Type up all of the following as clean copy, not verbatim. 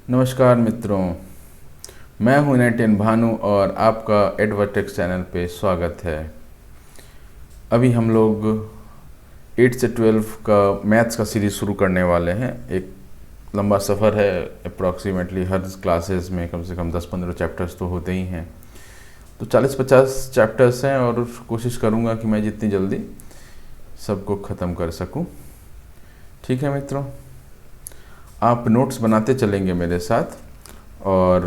नमस्कार मित्रों, मैं हूं नेटिन भानु और आपका एडवर्टेक्स चैनल पे स्वागत है। अभी हम लोग 8 से 12 का मैथ्स का सीरीज़ शुरू करने वाले हैं। एक लंबा सफ़र है, अप्रॉक्सीमेटली हर क्लासेस में कम से कम 10-15 चैप्टर्स तो होते ही हैं, तो 40-50 चैप्टर्स हैं और कोशिश करूँगा कि मैं जितनी जल्दी सबको ख़त्म कर सकूँ। ठीक है मित्रों, आप नोट्स बनाते चलेंगे मेरे साथ और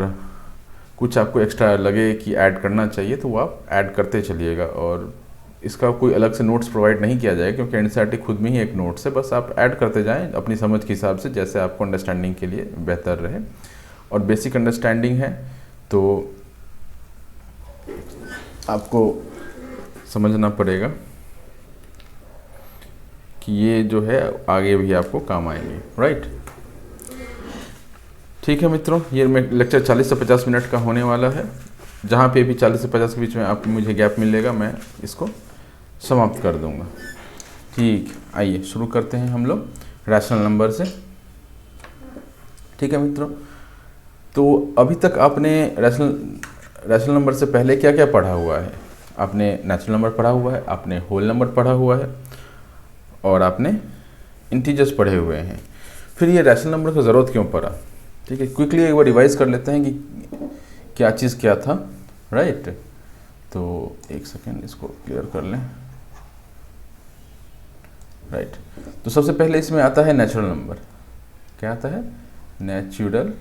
कुछ आपको एक्स्ट्रा लगे कि ऐड करना चाहिए तो वो आप ऐड करते चलिएगा। और इसका कोई अलग से नोट्स प्रोवाइड नहीं किया जाए क्योंकि एनसीईआरटी खुद में ही एक नोट्स है, बस आप ऐड करते जाएं अपनी समझ के हिसाब से, जैसे आपको अंडरस्टैंडिंग के लिए बेहतर रहे। और बेसिक अंडरस्टैंडिंग है तो आपको समझना पड़ेगा कि ये जो है आगे भी आपको काम आएंगे, राइट। ठीक है मित्रों, ये लेक्चर 40 से 50 मिनट का होने वाला है। जहाँ पे भी 40 से 50 के बीच में आप मुझे गैप मिलेगा मैं इसको समाप्त कर दूंगा। ठीक, आइए शुरू करते हैं हम लोग रैशनल नंबर से। ठीक है मित्रों, तो अभी तक आपने रैशनल नंबर से पहले क्या क्या पढ़ा हुआ है? आपने नेचुरल नंबर पढ़ा हुआ है, आपने होल नंबर पढ़ा हुआ है और आपने इंटीजर्स पढ़े हुए हैं। फिर ये रैशनल नंबर की ज़रूरत क्यों पड़ा? ठीक है, क्विकली एक बार रिवाइज कर लेते हैं कि क्या चीज़ क्या था, राइट। तो एक सेकेंड इसको क्लियर कर लें, राइट। तो सबसे पहले इसमें आता है नेचुरल नंबर। क्या आता है? Natural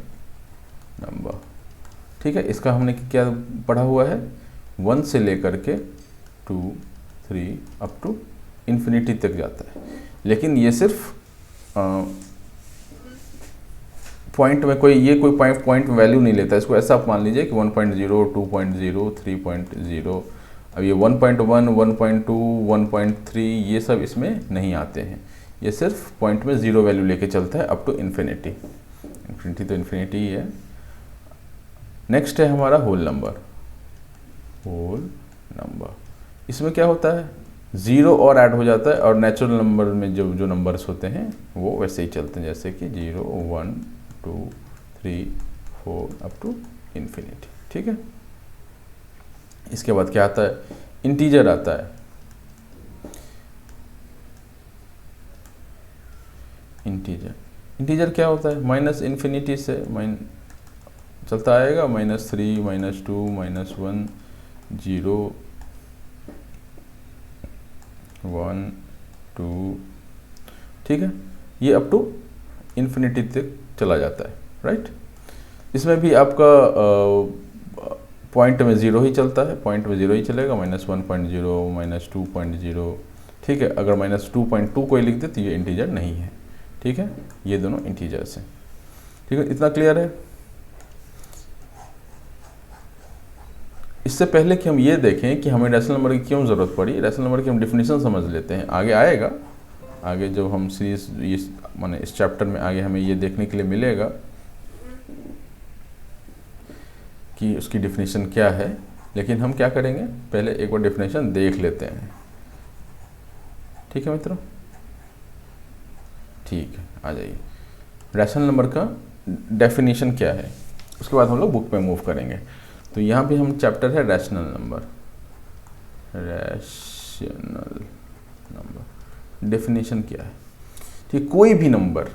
number. ठीक है, इसका हमने क्या पढ़ा हुआ है? 1 से लेकर के 2, 3 अप टू इन्फिनिटी तक जाता है। लेकिन ये सिर्फ पॉइंट में कोई पॉइंट वैल्यू नहीं लेता। इसको ऐसा आप मान लीजिए कि 1.0, 2.0, 3.0। अब ये 1.1, 1.2, 1.3 ये सब इसमें नहीं आते हैं। ये सिर्फ पॉइंट में ज़ीरो वैल्यू लेके चलता है अप टू इन्फिनिटी। इन्फिनिटी तो इन्फिनिटी ही है। नेक्स्ट है हमारा होल नंबर। होल नंबर, इसमें क्या होता है? ज़ीरो और ऐड हो जाता है और नेचुरल नंबर में जो नंबर्स होते हैं वो वैसे ही चलते हैं, जैसे कि 0, 1, 2, 3, 4 अप टू इन्फिनिटी। ठीक है, इसके बाद क्या आता है? इंटीजर आता है। इंटीजर क्या होता है? माइनस इन्फिनिटी से चलता आएगा, -3, -2, -1, 0, 1, 2। ठीक है, ये अप टू इन्फिनिटी तक चला जाता है, राइट। इसमें भी आपका पॉइंट में ज़ीरो ही चलता है, पॉइंट में ज़ीरो ही चलेगा, -1.0, -2.0। ठीक है, अगर -2.2 कोई लिख दे तो ये इंटीजर नहीं है। ठीक है, ये दोनों इंटीजर्स हैं। ठीक है, इतना क्लियर है। इससे पहले कि हम ये देखें कि हमें रैशनल नंबर की क्यों ज़रूरत पड़ी, रैशनल नंबर की हम डिफिनीशन समझ लेते हैं। आगे आएगा, आगे जब हम सीरीज माने इस चैप्टर में आगे हमें ये देखने के लिए मिलेगा कि उसकी डिफिनीशन क्या है। लेकिन हम क्या करेंगे, पहले एक बार डिफिनीशन देख लेते हैं। ठीक है मित्रों, ठीक है, आ जाइए। रैशनल नंबर का डेफिनेशन क्या है, उसके बाद हम लोग बुक पे मूव करेंगे। तो यहाँ पे हम चैप्टर है rational number. Rational number definition क्या है? ठीक, कोई भी नंबर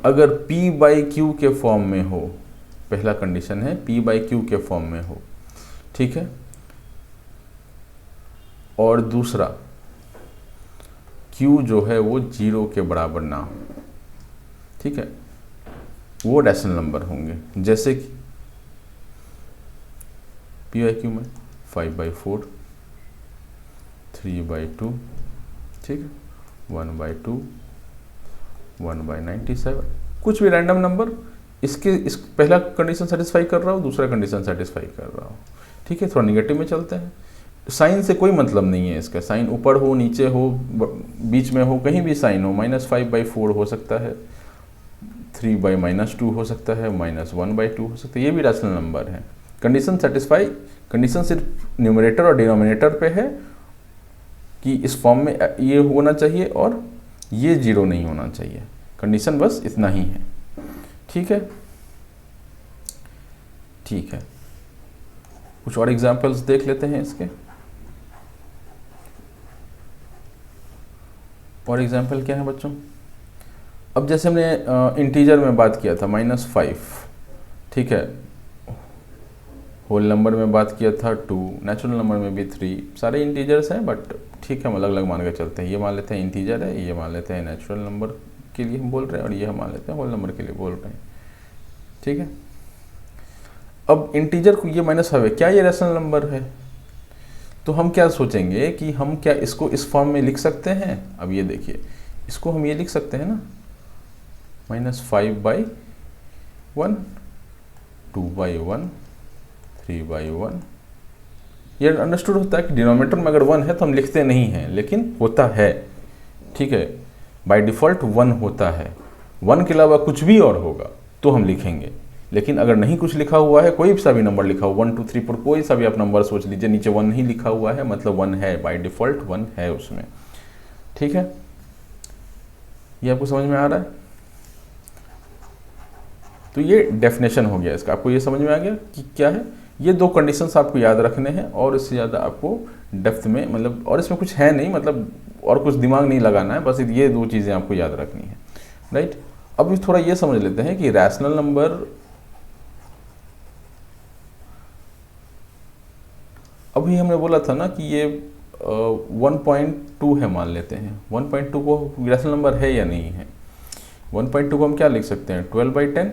अगर p/q के फॉर्म में हो, पहला कंडीशन है p/q के फॉर्म में हो, ठीक है। और दूसरा q जो है वो 0 के बराबर ना हो, ठीक है, वो रैशनल नंबर होंगे। जैसे कि p/q में 5/4, 3/2, ठीक है, 1/2, 1/97, कुछ भी रैंडम नंबर इस पहला कंडीशन सेटिस्फाई कर रहा हो, दूसरा कंडीशन सेटिस्फाई कर रहा हो। ठीक है, थोड़ा निगेटिव में चलते हैं। साइन से कोई मतलब नहीं है इसका, साइन ऊपर हो, नीचे हो, बीच में हो, कहीं भी साइन हो। -5/4 हो सकता है, 3/-2 हो सकता है, -1/2 हो सकता है, ये भी रैशनल नंबर है। कंडीशन सेटिस्फाई, कंडीशन सिर्फ न्यूमरेटर और डिनोमिनेटर पे है कि इस फॉर्म में ये होना चाहिए और ये 0 नहीं होना चाहिए। कंडीशन बस इतना ही है। ठीक है, ठीक है। कुछ और एग्जाम्पल्स देख लेते हैं इसके। और एग्जाम्पल क्या है बच्चों? अब जैसे हमने इंटीजर में बात किया था -5, ठीक है, होल नंबर में बात किया था 2, नेचुरल नंबर में भी 3, सारे इंटीजर्स हैं बट ठीक है हम अलग अलग मान के चलते हैं। ये मान लेते हैं इंटीजर है, ये मान लेते हैं नेचुरल नंबर के लिए हम बोल रहे हैं, और ये हम मान लेते हैं होल नंबर के लिए बोल रहे हैं, ठीक है। अब इंटीजर को ये -5 है, क्या ये रैशनल नंबर है? तो हम क्या सोचेंगे कि हम क्या इसको इस फॉर्म में लिख सकते हैं? अब ये देखिए, इसको हम ये लिख सकते हैं ना, -5/1, 2/1, 3/1। ये अंडरस्टूड होता है कि डिनोमिनेटर में अगर 1 है तो हम लिखते नहीं हैं, लेकिन होता है, ठीक है, बाय डिफ़ॉल्ट 1 होता है। 1 के अलावा कुछ भी और होगा तो हम लिखेंगे, लेकिन अगर नहीं कुछ लिखा हुआ है, कोई सा भी नंबर लिखा हुआ 1 2 3 4 कोई सा भी आप नंबर सोच लीजिए, नीचे 1 नहीं लिखा हुआ है मतलब 1 है, बाय डिफ़ॉल्ट 1 है उसमें, ठीक है। ये आपको समझ में आ रहा है? तो ये डेफिनेशन हो गया इसका, आपको ये समझ में आ गया कि क्या है। ये 2 कंडीशंस आपको याद रखने हैं, और इससे ज़्यादा आपको डेप्थ में मतलब, और इसमें कुछ है नहीं मतलब, और कुछ दिमाग नहीं लगाना है, बस ये 2 चीज़ें आपको याद रखनी है, राइट। अब थोड़ा ये समझ लेते हैं कि रैशनल नंबर, अभी हमने बोला था ना कि ये 1.2 है, मान लेते हैं 1.2 को रैशनल नंबर है या नहीं है। 1.2 को हम क्या लिख सकते हैं, 12/10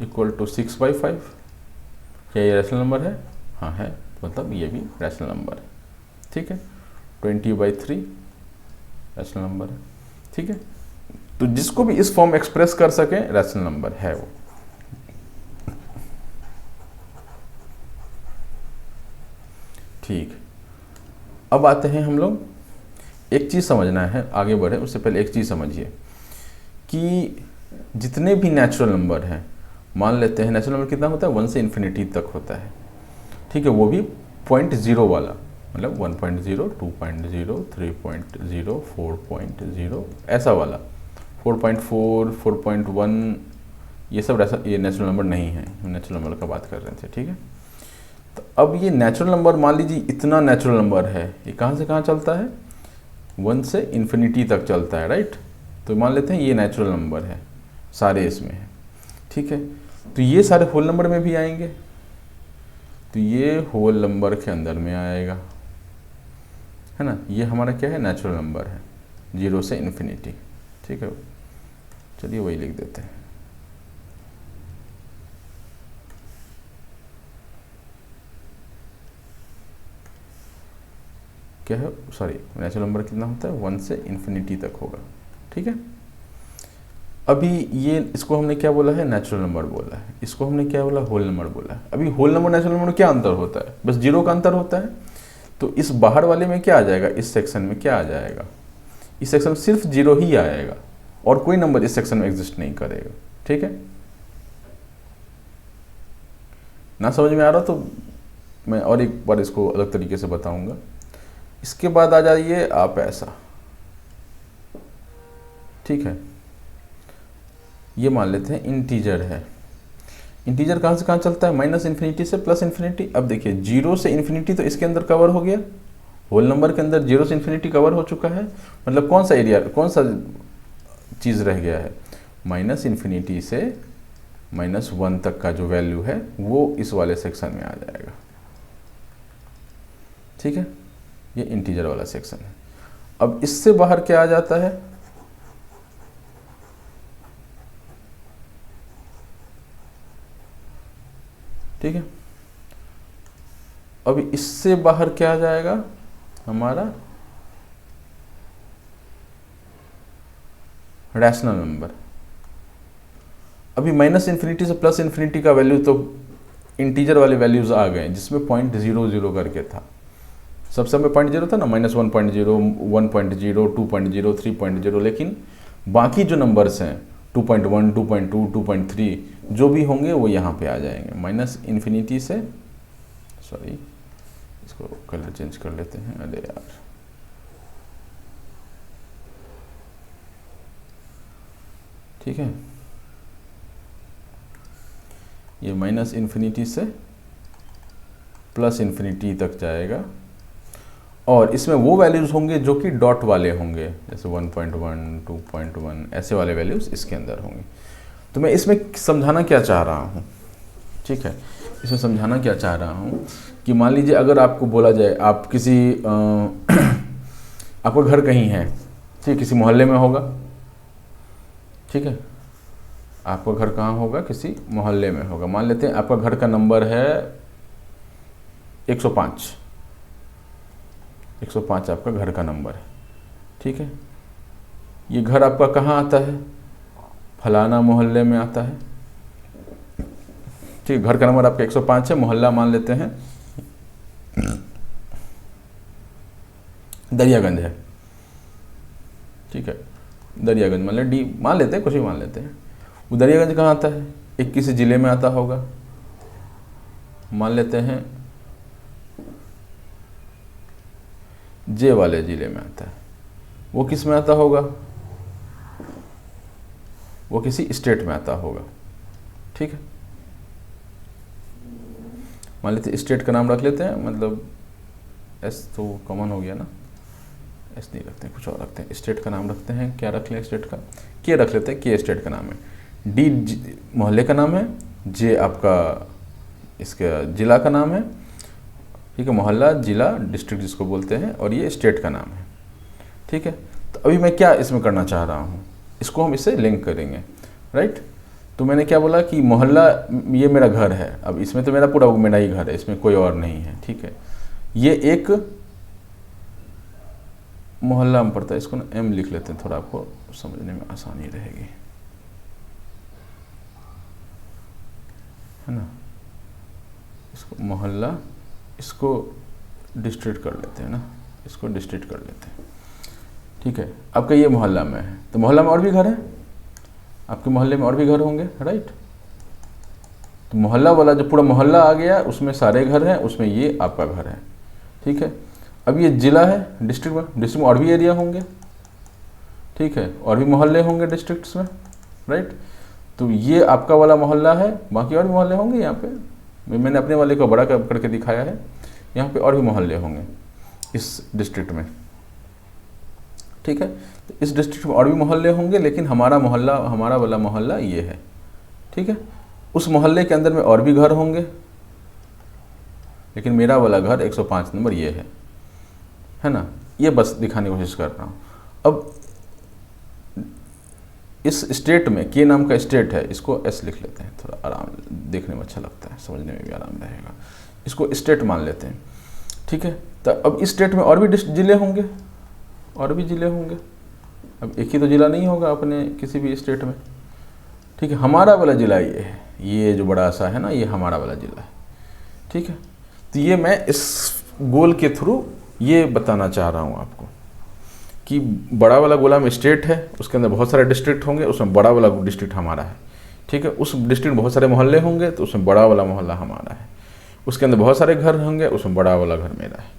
= 6/5। क्या ये रैशनल नंबर है? हाँ है, मतलब ये भी रैशनल नंबर है, ठीक है। 20/3 रैशनल नंबर है, ठीक है। तो जिसको भी इस फॉर्म एक्सप्रेस कर सके रैशनल नंबर है वो, ठीक। अब आते हैं हम लोग, एक चीज़ समझना है, आगे बढ़े उससे पहले एक चीज़ समझिए कि जितने भी नेचुरल नंबर हैं, मान लेते हैं नेचुरल नंबर कितना होता है, 1 से इन्फिनिटी तक होता है, ठीक है, वो भी 0.0 वाला, मतलब 1.0, 2.0, 3.0, 4.0 ऐसा वाला, 4.4, 4.1, ये सब ऐसा, ये नेचुरल नंबर नहीं है, नेचुरल नंबर का बात कर रहे थे, ठीक है। तो अब ये नेचुरल नंबर, मान लीजिए इतना नेचुरल नंबर है, ये कहाँ से कहाँ चलता है, 1 से इन्फिनिटी तक चलता है, राइट। तो मान लेते हैं ये नेचुरल नंबर है, सारे इसमें है, ठीक है। तो ये सारे होल नंबर में भी आएंगे, तो ये होल नंबर के अंदर में आएगा, है ना। ये हमारा क्या है, नेचुरल नंबर है, 0 से इन्फिनिटी, ठीक है। चलिए वही लिख देते हैं, क्या है, सॉरी, नेचुरल नंबर कितना होता है, 1 से इन्फिनिटी तक होगा, ठीक है। अभी ये, इसको हमने क्या बोला है, नेचुरल नंबर बोला है, इसको हमने क्या बोला, होल नंबर बोला है। अभी होल नंबर नेचुरल नंबर में क्या अंतर होता है, बस 0 का अंतर होता है। तो इस बाहर वाले में क्या आ जाएगा, इस सेक्शन में क्या आ जाएगा, इस सेक्शन में सिर्फ 0 ही आएगा, और कोई नंबर इस सेक्शन में एग्जिस्ट नहीं करेगा, ठीक है ना। समझ में आ रहा? तो मैं और एक बार इसको अलग तरीके से बताऊंगा। इसके बाद आ जाइए आप ऐसा, ठीक है, ये मान लेते हैं इंटीजर है। इंटीजर कहाँ से कहाँ चलता है, -इन्फिनिटी से +इन्फिनिटी। अब देखिए 0 से इन्फिनिटी तो इसके अंदर कवर हो गया, होल नंबर के अंदर 0 से इन्फिनिटी कवर हो चुका है, मतलब कौन सा एरिया, कौन सा चीज़ रह गया है, -इन्फिनिटी से -1 तक का जो वैल्यू है वो इस वाले सेक्शन में आ जाएगा, ठीक है। ये इंटीजर वाला सेक्शन है। अब इससे बाहर क्या आ जाता है, ठीक है। अभी इससे बाहर क्या आ जाएगा हमारा, रैशनल नंबर। अभी -इन्फिनिटी से +इन्फिनिटी का वैल्यू तो इंटीजर वाले वैल्यूज आ गए, जिसमें 0.00 करके था, सब समय 0.0 था ना, -1.0, 1.0, 2.0, 3.0, लेकिन बाकी जो नंबर्स हैं 2.1, 2.2, 2.3 जो भी होंगे वो यहाँ पे आ जाएंगे, -इन्फिनिटी से, सॉरी इसको कलर चेंज कर लेते हैं, अरे यार, ठीक है, ये माइनस इन्फिनिटी से प्लस इन्फिनिटी तक जाएगा, और इसमें वो वैल्यूज़ होंगे जो कि डॉट वाले होंगे, जैसे 1.1, 2.1 ऐसे वाले वैल्यूज़ इसके अंदर होंगे। तो मैं इसमें समझाना क्या चाह रहा हूँ, ठीक है, इसमें समझाना क्या चाह रहा हूँ कि मान लीजिए अगर आपको बोला जाए आप किसी आपका घर कहीं है, ठीक, किसी मोहल्ले में होगा, ठीक है, आपका घर कहाँ होगा, किसी मोहल्ले में होगा। मान लेते हैं आपका घर का नंबर है 105, 105 आपका घर का नंबर है, ठीक है। ये घर आपका कहाँ आता है, फलाना मोहल्ले में आता है, ठीक है। घर का नंबर आपका 105 है, मोहल्ला मान लेते हैं दरियागंज है, ठीक है, दरियागंज मान डी मान लेते हैं, कुछ भी मान लेते हैं। वो दरियागंज कहाँ आता है, एक किसी ज़िले में आता होगा, मान लेते हैं जे वाले ज़िले में आता है। वो किस में आता होगा, वो किसी स्टेट में आता होगा, ठीक है। मान लेते हैं स्टेट का नाम रख लेते हैं, मतलब एस तो कॉमन हो गया ना, एस नहीं रखते हैं, कुछ और रखते हैं। स्टेट का नाम रखते हैं, क्या रख लें स्टेट का, के रख लेते हैं, के स्टेट का नाम है, डी मोहल्ले का नाम है, जे आपका इसका ज़िला का नाम है, ठीक है, मोहल्ला, ज़िला, डिस्ट्रिक्ट जिसको बोलते हैं, और ये स्टेट का नाम है, ठीक है। तो अभी मैं क्या इसमें करना चाह रहा हूँ, इसको हम इससे लिंक करेंगे, राइट। तो मैंने क्या बोला कि मोहल्ला ये मेरा घर है, अब इसमें तो मेरा पूरा मेरा ही घर है, इसमें कोई और नहीं है, ठीक है। ये एक मोहल्ला में पड़ता है, इसको ना एम लिख लेते हैं, थोड़ा आपको समझने में आसानी रहेगी, है ना। इसको मोहल्ला, इसको डिस्ट्रिक्ट कर लेते हैं ना, इसको डिस्ट्रिक्ट कर लेते हैं, ठीक है। आपका ये मोहल्ला में है, तो मोहल्ला में और भी घर है, आपके मोहल्ले में और भी घर होंगे, राइट। तो मोहल्ला वाला जो पूरा मोहल्ला आ गया, उसमें सारे घर हैं, उसमें ये आपका घर है, ठीक है। अब ये ज़िला है, डिस्ट्रिक्ट में और भी एरिया होंगे, ठीक है, और भी मोहल्ले होंगे डिस्ट्रिक्ट्स में, राइट। तो ये आपका वाला मोहल्ला है, बाकी और भी मोहल्ले होंगे यहाँ पे, मैंने अपने वाले को बड़ा करके दिखाया है, यहाँ पे और भी मोहल्ले होंगे इस डिस्ट्रिक्ट में, ठीक है। तो इस डिस्ट्रिक्ट में और भी मोहल्ले होंगे, लेकिन हमारा मोहल्ला, हमारा वाला मोहल्ला ये है, ठीक है। उस मोहल्ले के अंदर में और भी घर होंगे, लेकिन मेरा वाला घर 105 नंबर ये है ना। ये बस दिखाने की कोशिश कर रहा हूँ। अब इस स्टेट में, के नाम का स्टेट है, इसको एस लिख लेते हैं, थोड़ा आराम, देखने में अच्छा लगता है, समझने में भी आराम रहेगा। इसको स्टेट मान लेते हैं, ठीक है। तो अब इस स्टेट में और भी ज़िले होंगे, और भी ज़िले होंगे। अब एक ही तो ज़िला नहीं होगा अपने किसी भी स्टेट में, ठीक है। हमारा वाला ज़िला ये है, ये जो बड़ा सा है ना, ये हमारा वाला ज़िला है, ठीक है। तो ये मैं इस गोल के थ्रू ये बताना चाह रहा हूँ आपको कि बड़ा वाला गोला में स्टेट है, उसके अंदर बहुत सारे डिस्ट्रिक्ट होंगे, उसमें बड़ा वाला डिस्ट्रिक्ट हमारा है, ठीक है। उस डिस्ट्रिक्ट में बहुत सारे मोहल्ले होंगे, तो उसमें बड़ा वाला मोहल्ला हमारा है। उसके अंदर बहुत सारे घर होंगे, उसमें बड़ा वाला घर मेरा है,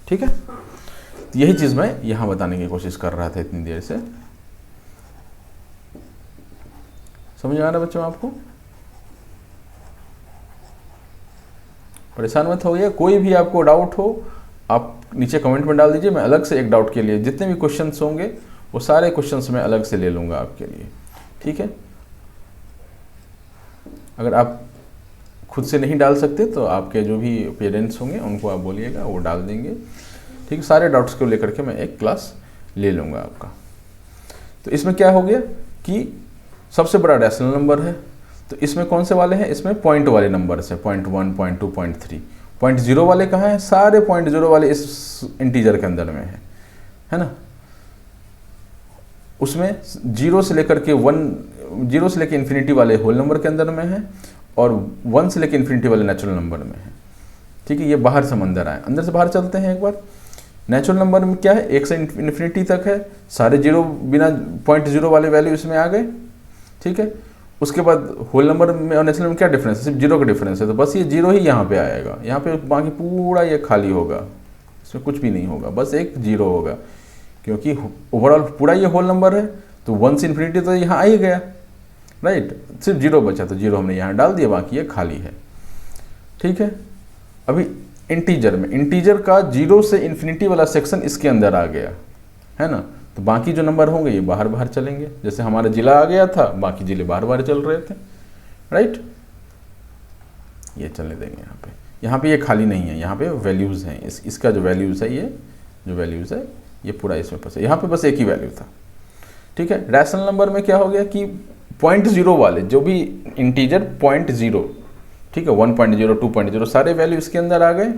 ठीक है। तो यही चीज़ मैं यहाँ बताने की कोशिश कर रहा था इतनी देर से। समझ आ रहा है बच्चों आपको? परेशान मत होइए, कोई भी आपको डाउट हो आप नीचे कमेंट में डाल दीजिए, मैं अलग से एक डाउट के लिए जितने भी क्वेश्चंस होंगे वो सारे क्वेश्चंस मैं अलग से ले लूँगा आपके लिए, ठीक है। अगर आप खुद से नहीं डाल सकते तो आपके जो भी पेरेंट्स होंगे उनको आप बोलिएगा, वो डाल देंगे, ठीक है। सारे डाउट्स को लेकर के मैं एक क्लास ले लूँगा आपका। तो इसमें क्या हो गया कि सबसे बड़ा रैशनल नंबर है, तो इसमें कौन से वाले हैं, इसमें पॉइंट वाले नंबर है, 0.1, 0.2, 0.3। 0.0 वाले कहाँ हैं, सारे 0.0 वाले इस इंटीजर के अंदर में है ना। उसमें 0 से लेकर के 0 से लेकर इन्फिनिटी वाले होल नंबर के अंदर में है, और 1 से लेकर इन्फिनिटी वाले नेचुरल नंबर में है, ठीक है। ये बाहर से अंदर आए, अंदर से बाहर चलते हैं एक बार। नेचुरल नंबर में क्या है, 1 से इन्फिनिटी तक है, सारे 0 बिना 0.0 वाले वैल्यू इसमें आ गए, ठीक है। उसके बाद होल नंबर में और नेचुरल में क्या डिफरेंस है, सिर्फ 0 का डिफरेंस है, तो बस ये 0 ही यहाँ पे आएगा, यहाँ पे बाकी पूरा ये खाली होगा, इसमें कुछ भी नहीं होगा, बस एक 0 होगा, क्योंकि ओवरऑल पूरा ये होल नंबर है। तो 1 से इन्फिनिटी तो यहाँ आ ही गया, राइट, सिर्फ जीरो बचा तो जीरो हमने यहाँ डाल दिया, बाकी ये खाली है। ठीक है, अभी इंटीजर में, इंटीजर का जीरो से इन्फिनिटी वाला सेक्शन इसके अंदर आ गया है ना, तो बाकी जो नंबर होंगे ये बाहर बाहर चलेंगे। जैसे हमारा जिला आ गया था, बाकी जिले बाहर बाहर चल रहे थे, राइट, ये चलने देंगे। यहाँ पे ये खाली नहीं है, यहाँ पे वैल्यूज़ हैं, इसका जो वैल्यूज़ है, ये जो वैल्यूज़ है ये पूरा इसमें फंसे। यहाँ पे बस एक ही वैल्यू था। ठीक है, रैशनल नंबर में क्या हो गया कि 0.0 वाले जो भी इंटीजर 0.0, ठीक है, 1.0, 2.0 सारे वैल्यू इसके अंदर आ गए,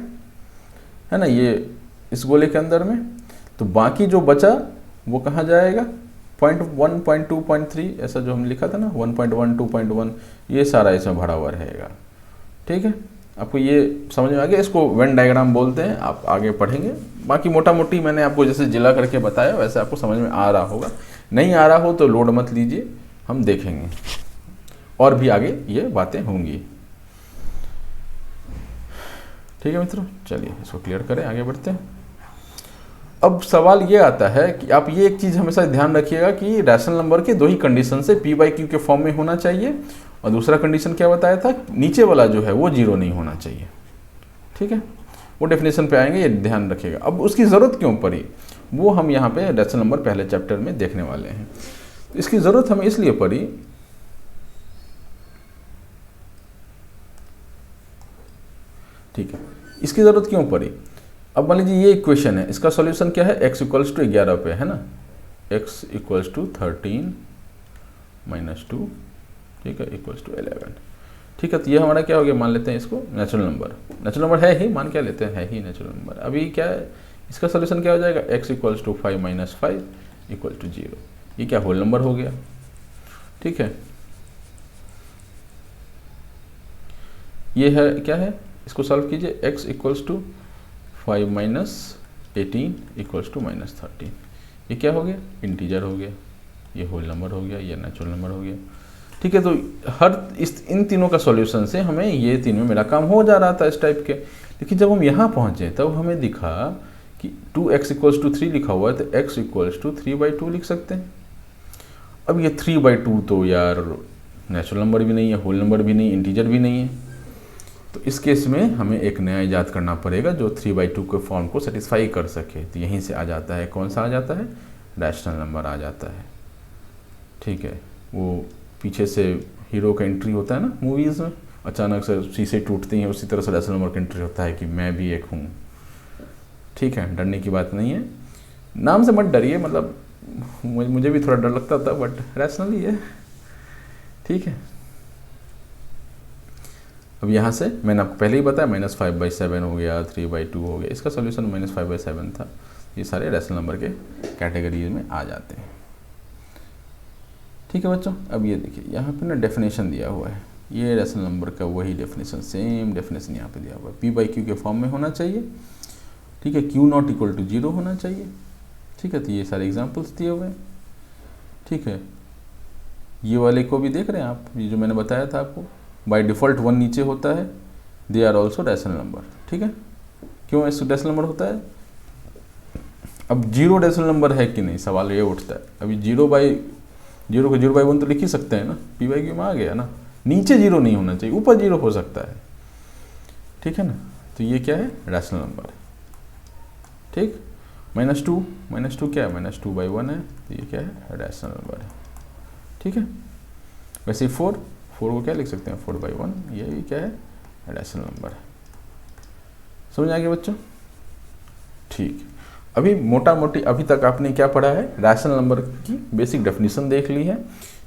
है ना, ये इस गोले के अंदर में। तो बाकी जो बचा वो कहाँ जाएगा, 0.1, 0.2, 0.3 ऐसा जो हम लिखा था ना, 1.1, 2.1, ये सारा इसमें भरा हुआ रहेगा। ठीक है, आपको ये समझ में आ गया, इसको वेन डायग्राम बोलते हैं, आप आगे पढ़ेंगे। बाकी मोटा मोटी मैंने आपको जैसे जिला करके बताया वैसे आपको समझ में आ रहा होगा। नहीं आ रहा हो तो लोड मत लीजिए, हम देखेंगे और भी आगे ये बातें होंगी। ठीक है मित्रों, चलिए इसको क्लियर करें, आगे बढ़ते हैं। अब सवाल ये आता है कि आप ये एक चीज़ हमेशा ध्यान रखिएगा कि रैशनल नंबर के दो ही कंडीशन से p/q के फॉर्म में होना चाहिए, और दूसरा कंडीशन क्या बताया था, नीचे वाला जो है वो जीरो नहीं होना चाहिए। ठीक है, वो डेफिनेशन पे आएंगे, ये ध्यान रखिएगा। अब उसकी ज़रूरत क्यों पड़ी वो हम यहाँ पे रैशनल नंबर पहले चैप्टर में देखने वाले हैं। तो इसकी ज़रूरत हमें इसलिए पड़ी, ठीक है, इसकी ज़रूरत क्यों पड़ी। अब मान लीजिए ये इक्वेशन है, इसका सॉल्यूशन क्या है, x = 11 पे है ना, x = 13 - 2, ठीक है, = 11। ठीक है, तो ये हमारा क्या हो गया, मान लेते हैं इसको नेचुरल नंबर। नेचुरल नंबर है ही, मान क्या लेते हैं, है ही नेचुरल नंबर। अभी क्या है, इसका सॉल्यूशन क्या हो जाएगा, x = 5 - 5 = 0। ये क्या होल नंबर हो गया। ठीक है, ये है क्या है, इसको सॉल्व कीजिए, x = 5 - 18 = -13। ये क्या हो गया, इंटीजर हो गया, ये होल नंबर हो गया, ये नेचुरल नंबर हो गया। ठीक है, तो इन तीनों का सॉल्यूशन से हमें ये तीन में मेरा काम हो जा रहा था इस टाइप के। लेकिन जब हम यहाँ पहुँचे तब हमें दिखा कि 2x = 3 लिखा हुआ है, तो x = 3/2 लिख सकते हैं। अब ये 3/2 तो यार नेचुरल नंबर भी नहीं है, होल नंबर भी नहीं, इंटीजर भी नहीं है। तो इस केस में हमें एक नया ईजाद करना पड़ेगा जो 3/2 के फॉर्म को सेटिस्फाई कर सके। तो यहीं से आ जाता है, कौन सा आ जाता है, रैशनल नंबर आ जाता है। ठीक है, वो पीछे से हीरो का एंट्री होता है ना मूवीज़ में, अचानक से शीशे टूटती हैं, उसी तरह से रैशनल नंबर का एंट्री होता है कि मैं भी एक हूँ। ठीक है, डरने की बात नहीं है, नाम से मत डरिए, मतलब मुझे भी थोड़ा डर लगता था, बट रैशनल ही है। ठीक है, अब यहाँ से मैंने आपको पहले ही बताया, -5/7 हो गया, 3/2 हो गया, इसका सोल्यूशन -5/7 था। ये सारे रैशनल नंबर के कैटेगरी में आ जाते हैं। ठीक है बच्चों, अब ये देखिए यहाँ पे ना डेफिनेशन दिया हुआ है, ये रैशनल नंबर का वही डेफिनेशन, सेम डेफिनेशन यहाँ पे दिया हुआ है, p/q के फॉर्म में होना चाहिए। ठीक है, Q0 = 0 होना चाहिए। ठीक है, तो ये सारे एग्जाम्पल्स दिए हुए हैं। ठीक है, ये वाले को भी देख रहे हैं आप, ये जो मैंने बताया था आपको, बाय डिफ़ॉल्ट 1 नीचे होता है, they are also rational number. ठीक है, क्यों ऐसे रैशनल नंबर होता है। अब 0 रैशनल नंबर है कि नहीं, सवाल ये उठता है। अभी 0/0 को 0/1 तो लिख ही सकते हैं ना, p/q में आ गया ना, नीचे 0 नहीं होना चाहिए, ऊपर 0 हो सकता है। ठीक है ना, तो ये क्या है, रैशनल नंबर है। ठीक, -2 क्या है, -2/1 है, तो ये क्या है, रैशनल नंबर है। ठीक है, वैसे 4 को क्या लिख सकते हैं, 4/1, ये भी क्या है, रैशनल नंबर है। समझ आ गया बच्चों। ठीक, अभी मोटा मोटी अभी तक आपने क्या पढ़ा है, रैशनल नंबर की बेसिक डेफिनेशन देख ली है।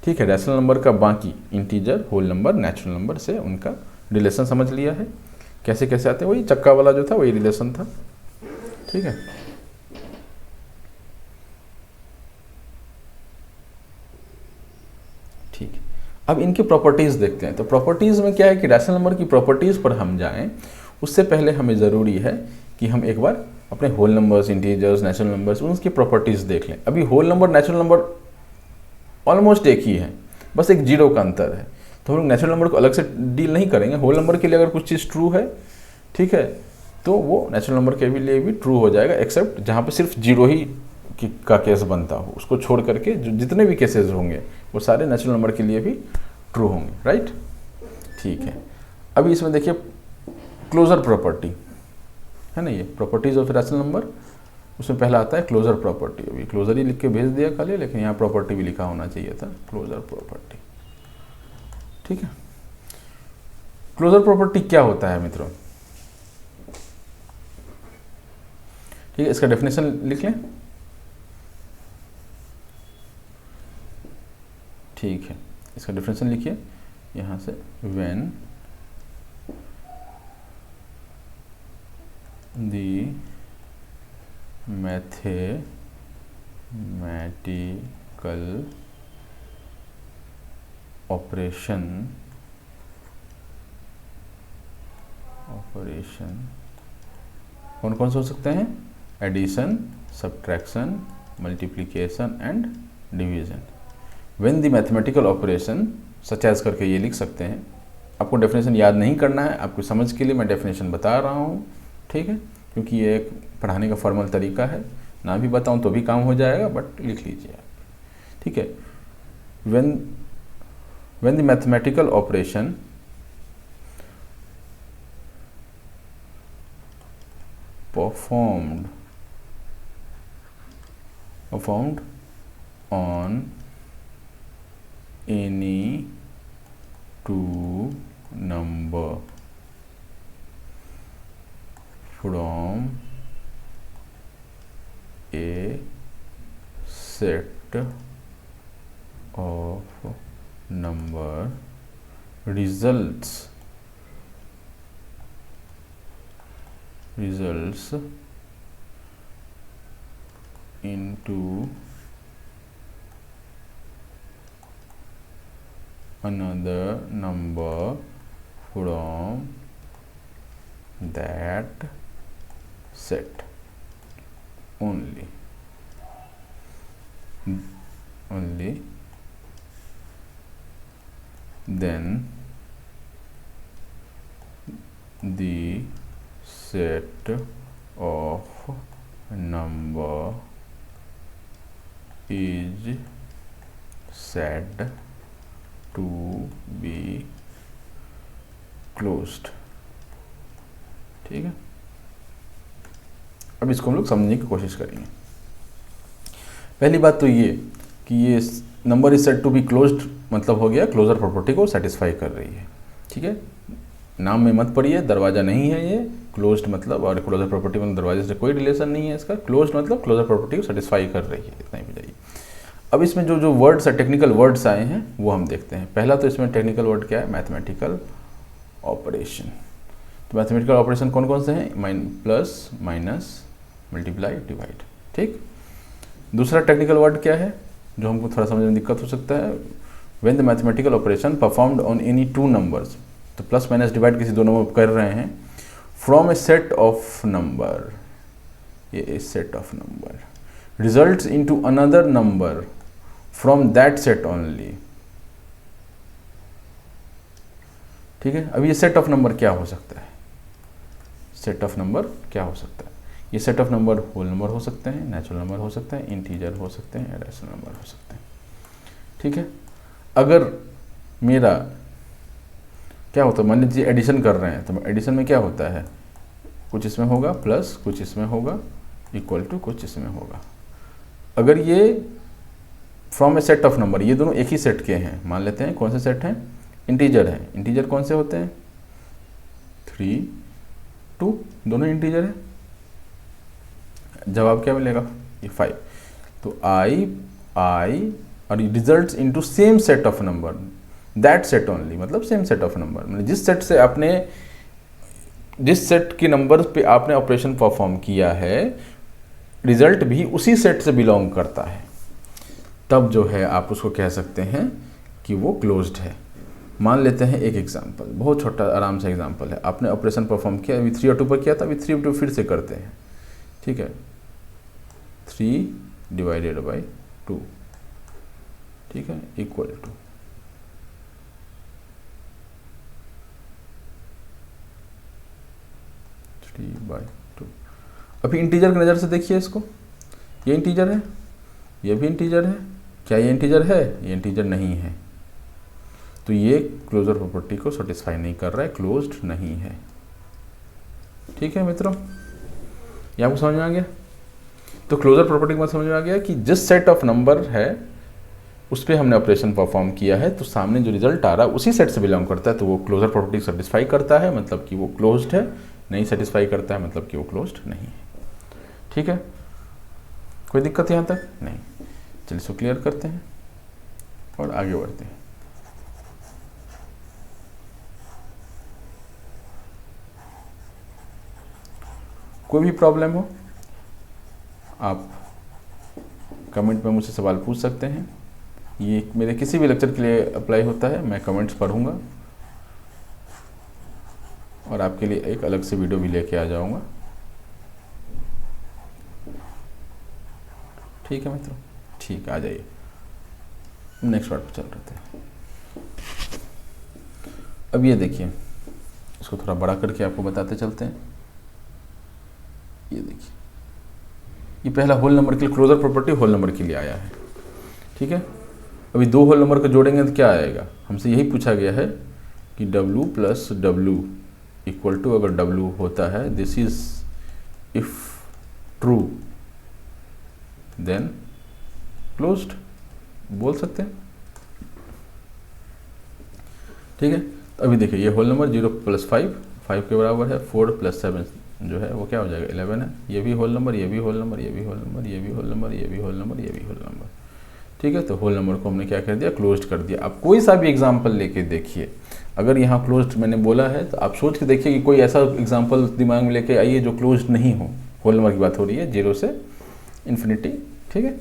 ठीक है, रैशनल नंबर का बाकी integer, whole number, natural number से उनका रिलेशन समझ लिया है, कैसे कैसे आते हैं, वही चक्का वाला जो था वही रिलेशन था। ठीक है, ठीक है, अब इनकी प्रॉपर्टीज़ देखते हैं। तो प्रॉपर्टीज़ में क्या है कि रैशनल नंबर की प्रॉपर्टीज़ पर हम जाएं उससे पहले हमें ज़रूरी है कि हम एक बार अपने whole numbers, integers, natural numbers, उनकी प्रॉपर्टीज़ देख लें। अभी whole number, natural number almost एक ही है, बस एक 0 का अंतर है। तो हम लोग नेचुरल नंबर को अलग से डील नहीं करेंगे। होल नंबर के लिए अगर कुछ चीज़ ट्रू है, ठीक है, तो वो नेचुरल नंबर के लिए भी ट्रू हो जाएगा, एक्सेप्ट जहाँ पे सिर्फ 0 ही का केस बनता हो, उसको छोड़ करके जो जितने भी केसेस होंगे वो सारे नेचुरल नंबर के लिए भी ट्रू होंगे, राइट। ठीक है, अभी इसमें देखिए क्लोजर प्रॉपर्टी है ना, ये प्रॉपर्टीज ऑफ रैशनल नंबर, उसमें पहला आता है क्लोजर प्रॉपर्टी। अभी क्लोजर ही लिख के भेज दिया खाली, लेकिन यहाँ प्रॉपर्टी भी लिखा होना चाहिए था, क्लोजर प्रॉपर्टी। ठीक है, क्लोजर प्रॉपर्टी क्या होता है मित्रों? ठीक है, इसका डेफिनेशन लिख लें। ठीक है, इसका डेफिनेशन लिखिए यहाँ से, व्हेन द मैथमेटिकल ऑपरेशन कौन कौन से हो सकते हैं? Addition, subtraction, multiplication and division. When the mathematical operation such as करके ये लिख सकते हैं। आपको डेफिनेशन याद नहीं करना है, आपको समझ के लिए मैं डेफिनेशन बता रहा हूँ, ठीक है, क्योंकि ये एक पढ़ाने का फॉर्मल तरीका है, ना भी बताऊँ तो भी काम हो जाएगा, बट लिख लीजिए आप, ठीक है। When the mathematical operation performed on any two number from a set of number results into another number from that set only then the set of number is said to be closed। ठीक है, अब इसको हम लोग समझने की कोशिश करेंगे। पहली बात तो ये कि ये number is said to be closed मतलब हो गया क्लोजर प्रॉपर्टी को सेटिस्फाई कर रही है। ठीक है, नाम में मत पढ़िए, दरवाज़ा नहीं है ये, क्लोज्ड मतलब, और क्लोजर प्रॉपर्टी में दरवाजे से कोई रिलेशन नहीं है इसका। क्लोज्ड मतलब क्लोजर प्रॉपर्टी को सेटिस्फाई कर रही है, इतना ही बताइए। अब इसमें जो वर्ड्स है, टेक्निकल वर्ड्स आए हैं वो हम देखते हैं। पहला तो इसमें टेक्निकल वर्ड क्या है? Mathematical operation. तो मैथमेटिकल ऑपरेशन कौन कौन से हैं? Plus, minus, multiply, divide. ठीक, दूसरा टेक्निकल वर्ड क्या है जो हमको थोड़ा समझने में दिक्कत हो सकता है? When the mathematical operation performed on any two numbers, तो प्लस माइनस डिवाइड किसी दो नंबर कर रहे हैं, from a set of number, ये set of number, results into another number from that set only. ठीक है, अब ये सेट ऑफ नंबर क्या हो सकता है? सेट ऑफ नंबर क्या हो सकता है? ये set of number whole number हो सकते हैं, नेचुरल नंबर हो सकते हैं, इंटीजर हो सकते हैं, रैशनल नंबर हो सकते हैं। ठीक है, अगर मेरा क्या होता है, मान लीजिए एडिशन कर रहे हैं, तो एडिशन में क्या होता है? कुछ इसमें होगा प्लस, कुछ इसमें होगा इक्वल टू, कुछ इसमें होगा। अगर ये from a set of number, ये दोनों एक ही सेट के हैं, मान लेते हैं कौन से सेट हैं? इंटीजर हैं। इंटीजर कौन से होते हैं? 3, 2, दोनों इंटीजर है। जवाब क्या मिलेगा? ये 5। तो आई और results into same set of number, that set only, मतलब सेम सेट ऑफ नंबर, मतलब जिस सेट से आपने, जिस सेट के नंबर पे आपने ऑपरेशन परफॉर्म किया है, रिजल्ट भी उसी सेट से बिलोंग करता है, तब जो है आप उसको कह सकते हैं कि वो क्लोज्ड है। मान लेते हैं एक एग्जांपल, बहुत छोटा आराम से एग्जांपल है। आपने ऑपरेशन परफॉर्म किया, अभी 3 और 2 पर किया था, अभी 3 और 2 फिर से करते हैं। ठीक है, 3 डिवाइडेड बाई 2, ठीक है, इक्वल टू 3/2। अभी इंटीजर की नज़र से देखिए इसको, ये इंटीजर है, ये भी इंटीजर है, क्या ये इंटीजर है? ये इंटीजर नहीं है, तो ये क्लोजर प्रॉपर्टी को सेटिस्फाई नहीं कर रहा है, क्लोज्ड नहीं है। ठीक है मित्रों, ये आपको समझ में आ गया? तो क्लोजर प्रॉपर्टी में समझ में आ गया कि जिस सेट ऑफ नंबर है उस पर हमने ऑपरेशन परफॉर्म किया है तो सामने जो रिजल्ट आ रहा है उसी सेट से बिलोंग करता है, तो वो क्लोजर प्रॉपर्टी सेटिस्फाई करता है, मतलब कि वो क्लोज्ड है। नहीं सेटिस्फाई करता है, मतलब कि वो क्लोज्ड नहीं है। ठीक है, कोई दिक्कत यहाँ तक? नहीं। चलिए इसको क्लियर करते हैं और आगे बढ़ते हैं। कोई भी प्रॉब्लम हो आप कमेंट में मुझसे सवाल पूछ सकते हैं। ये मेरे किसी भी लेक्चर के लिए अप्लाई होता है, मैं कमेंट्स पढ़ूंगा और आपके लिए एक अलग से वीडियो भी लेके आ जाऊंगा। ठीक है मित्रों? ठीक, आ जाइए नेक्स्ट पार्ट पर चल रहे थे। अब ये देखिए, इसको थोड़ा बड़ा करके आपको बताते चलते हैं। ये देखिए, ये पहला होल नंबर के लिए क्लोजर प्रॉपर्टी होल नंबर के लिए आया है। ठीक है, अभी दो होल नंबर को जोड़ेंगे तो क्या आएगा? हमसे यही पूछा गया है कि W plus W equal to, अगर W होता है this is if true then closed, बोल सकते हैं। ठीक है, तो अभी देखिए ये होल नंबर 0 प्लस 5 के बराबर है, 4 प्लस 7 जो है वो क्या हो जाएगा 11 है। ये भी होल नंबर, ये भी होल नंबर, ये भी होल नंबर, ये भी होल नंबर, ये भी होल नंबर, ये भी होल नंबर। ठीक है, तो होल नंबर को हमने क्या कर दिया? क्लोज्ड कर दिया। अब कोई सा भी एग्जाम्पल लेके देखिए, अगर यहाँ क्लोज्ड मैंने बोला है तो आप सोच के देखिए कि कोई ऐसा एग्जाम्पल दिमाग में लेके आइए जो क्लोज्ड नहीं हो। होल नंबर की बात हो रही है 0 से इन्फिनिटी। ठीक है,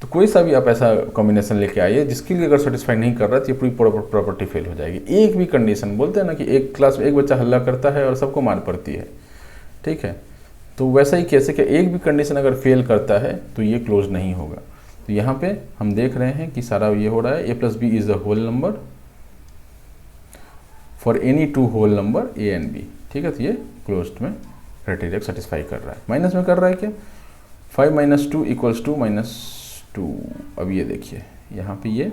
तो कोई सा भी आप ऐसा कॉम्बिनेशन लेके आइए जिसके लिए अगर सेटिस्फाई नहीं कर रहा तो ये पूरी प्रॉपर्टी फेल हो जाएगी। एक भी कंडीशन, बोलते हैं ना कि एक क्लास में एक बच्चा हल्ला करता है और सबको मार पड़ती है। ठीक है, तो वैसा ही कैसे कि एक भी कंडीशन अगर फेल करता है तो ये क्लोज नहीं होगा। तो यहाँ पे हम देख रहे हैं कि सारा ये हो रहा है, a plus B is the whole number for any two whole number a and b। ठीक है, तो ये क्लोज्ड में क्राइटेरिया सेटिस्फाई कर रहा है। माइनस में कर रहा है क्या? 5 माइनस 2 इक्वल्स टू -2। अब ये देखिए यहाँ पे ये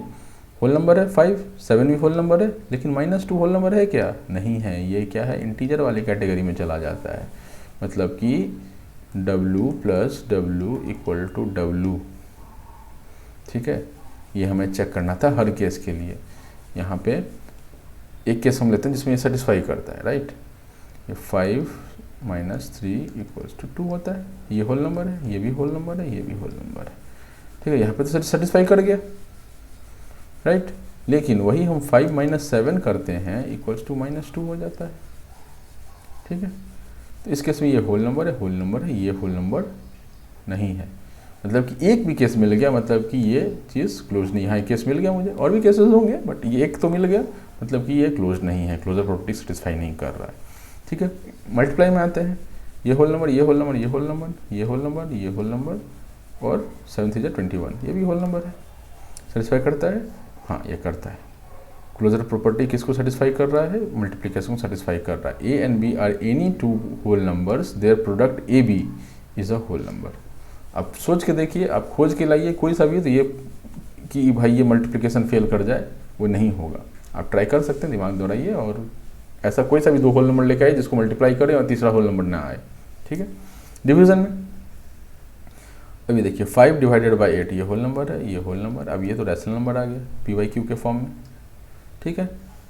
होल नंबर है 5, 7 भी होल नंबर है, लेकिन -2 होल नंबर है क्या? नहीं है। ये क्या है? इंटीजर वाली कैटेगरी में चला जाता है, मतलब कि W plus W equal to W। ठीक है, ये हमें चेक करना था हर केस के लिए। यहाँ पे एक केस हम लेते हैं जिसमें ये सेटिस्फाई करता है, राइट। ये 5 माइनस 3 इक्वल्स टू 2 होता है। ये होल नंबर है, ये भी होल नंबर है, ये भी होल नंबर है। ठीक है, यहाँ पे तो सेटिस्फाई कर गया, राइट। लेकिन वही हम 5 माइनस 7 करते हैं इक्वल्स टू -2 हो जाता है। ठीक है, तो इस केस में ये होल नंबर है, होल नंबर है, ये होल नंबर नहीं है। मतलब कि एक भी केस मिल गया, मतलब कि ये चीज़ क्लोज नहीं है। यहाँ एक केस मिल गया मुझे, और भी केसेस होंगे बट ये एक तो मिल गया, मतलब कि ये क्लोज नहीं है, क्लोजर प्रॉपर्टी सेटिस्फाई नहीं कर रहा है। ठीक है, मल्टीप्लाई में आते हैं, ये होल नंबर, ये होल नंबर, ये होल नंबर, ये होल नंबर, ये होल नंबर और 7 3 21, ये भी होल नंबर है। सेटिस्फाई करता है? हाँ, ये करता है। क्लोजर प्रॉपर्टी किसको सेटिस्फाई कर रहा है? मल्टीप्लिकेशन को सेटिस्फाई कर रहा है। A and B are any two whole numbers, their product A B is a whole number. आप सोच के देखिए, आप खोज के लाइए कोई सा भी, तो ये कि भाई ये मल्टीप्लिकेशन फेल कर जाए, वो नहीं होगा। आप ट्राई कर सकते हैं, दिमाग दौड़ाइए और ऐसा कोई सा भी दो होल नंबर लेके आइए जिसको मल्टीप्लाई करें और तीसरा होल नंबर ना आए। ठीक है, डिवीजन में अभी देखिए 5 डिवाइडेड बाई 8, ये होल नंबर है, ये होल नंबर। अब ये तो रैशनल नंबर आ गया p/q के फॉर्म में। ठीक है,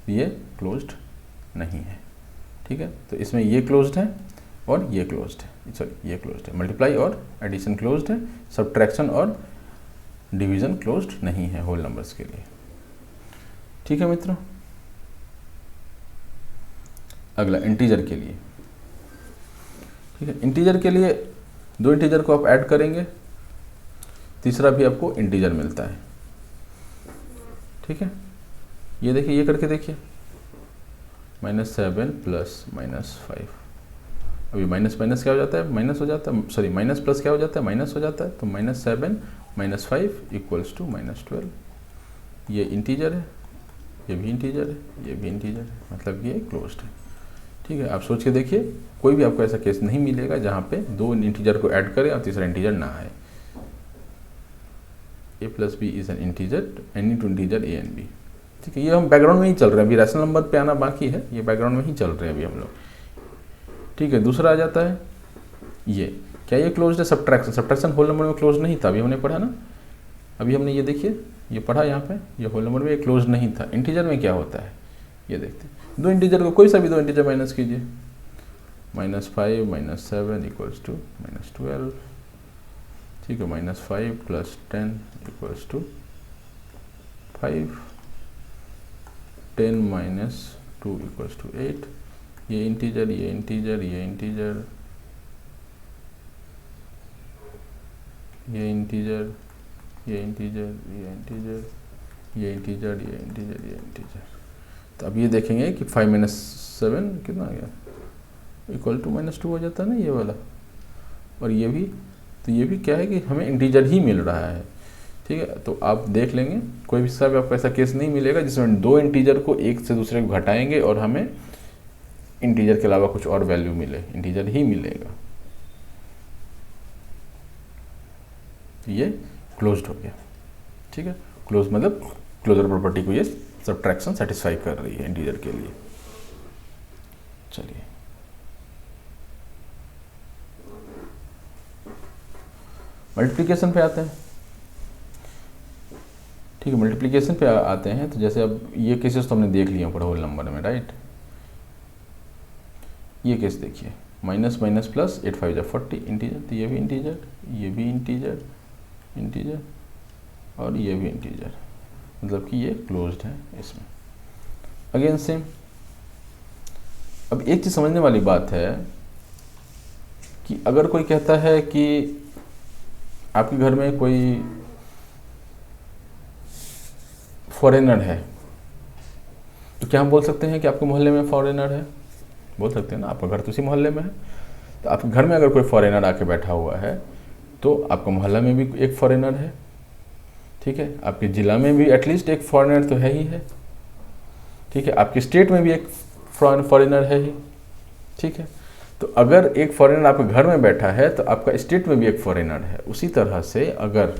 ये क्लोज्ड नहीं है। ठीक है, तो इसमें ये क्लोज्ड है और ये क्लोज्ड है, सॉरी ये क्लोज्ड है। मल्टीप्लाई और एडिशन क्लोज्ड है, सब्ट्रैक्शन और डिवीजन क्लोज्ड नहीं है होल नंबर्स के लिए। ठीक है मित्रों, अगला इंटीजर के लिए। ठीक है, इंटीजर के लिए दो इंटीजर को आप ऐड करेंगे, तीसरा भी आपको इंटीजर मिलता है। ठीक है, ये देखिए, ये करके देखिए, -7 प्लस -5। अभी माइनस माइनस क्या हो जाता है? माइनस हो जाता है, सॉरी माइनस प्लस क्या हो जाता है? माइनस हो जाता है। तो -7 -5 इक्वल्स टू -12। ये इंटीजर है, ये भी इंटीजर है, ये भी इंटीजर है, मतलब ये क्लोज्ड है। ठीक है, आप सोच के देखिए, कोई भी आपको ऐसा केस नहीं मिलेगा जहाँ पे दो इंटीजर को ऐड करें और तीसरा इंटीजर ना आए। A plus B is an integer, any two integer A and B. ठीक है, ये हम बैकग्राउंड में ही चल रहे हैं, अभी रैशनल नंबर पे आना बाकी है, ये बैकग्राउंड में ही चल रहे हैं अभी हम लोग। ठीक है, दूसरा आ जाता है ये, क्या ये क्लोज्ड है? सब्ट्रैक्शन। सब्ट्रैक्शन होल नंबर में क्लोज नहीं था, अभी हमने पढ़ा ना, अभी हमने ये देखिए ये पढ़ा यहाँ पे, ये होल नंबर में ये क्लोज नहीं था। इंटीजर में क्या होता है ये देखते हैं। दो इंटीजर को कोई सा भी दो इंटीजर माइनस कीजिए, -5 -7 इक्वल्स टू -12। ठीक है, -5 + 10 इक्वल्स टू 5, 10 - 2 इक्वल्स टू 8। ये इंटीजर, ये इंटीजर, ये इंटीजर, ये इंटीजर, ये इंटीजर, ये इंटीजर, ये इंटीजर, ये इंटीजर, ये इंटीजर। तो अब ये देखेंगे कि 5 - 7 कितना आ गया, इक्वल टू -2 हो जाता है ना ये वाला। और ये भी, तो ये भी क्या है कि हमें इंटीजर ही मिल रहा है। ठीक है, तो आप देख लेंगे कोई भी सब आपको ऐसा केस नहीं मिलेगा जिसमें दो इंटीजर को एक से दूसरे को घटाएंगे और हमें इंटीजर के अलावा कुछ और वैल्यू मिले, इंटीजर ही मिलेगा। ये क्लोज्ड हो गया। ठीक है, क्लोज मतलब क्लोजर प्रॉपर्टी को ये सब्ट्रैक्शन सेटिस्फाई कर रही है इंटीजर के लिए। चलिए मल्टीप्लिकेशन पे आते हैं। ठीक है, मल्टीप्लिकेशन पे आते हैं। तो जैसे अब ये केसेस तो हमने देख लिए ऊपर होल नंबर में, राइट। ये केस देखिए, माइनस माइनस प्लस 8 5 40 इंटीजर, तो ये भी इंटीजर, ये भी इंटीजर, इंटीजर और ये भी इंटीजर, मतलब कि ये क्लोज्ड है इसमें। Again same. अब एक चीज़ समझने वाली बात है कि अगर कोई कहता है कि आपके घर में कोई फॉरेनर है, तो क्या हम बोल सकते हैं कि आपके मोहल्ले में फॉरेनर है? बोल सकते हैं ना, आपका घर तो उसी मोहल्ले में है। तो आपके घर में अगर कोई फॉरेनर आके बैठा हुआ है तो आपका मोहल्ला में भी एक फॉरेनर है। ठीक है, आपके ज़िला में भी एटलीस्ट एक फॉरेनर तो है ही है। ठीक है, आपके स्टेट में भी एक फॉरेनर है ही। ठीक है, तो अगर एक फॉरेनर आपके घर में बैठा है तो आपका स्टेट में भी एक फॉरेनर है। उसी तरह से अगर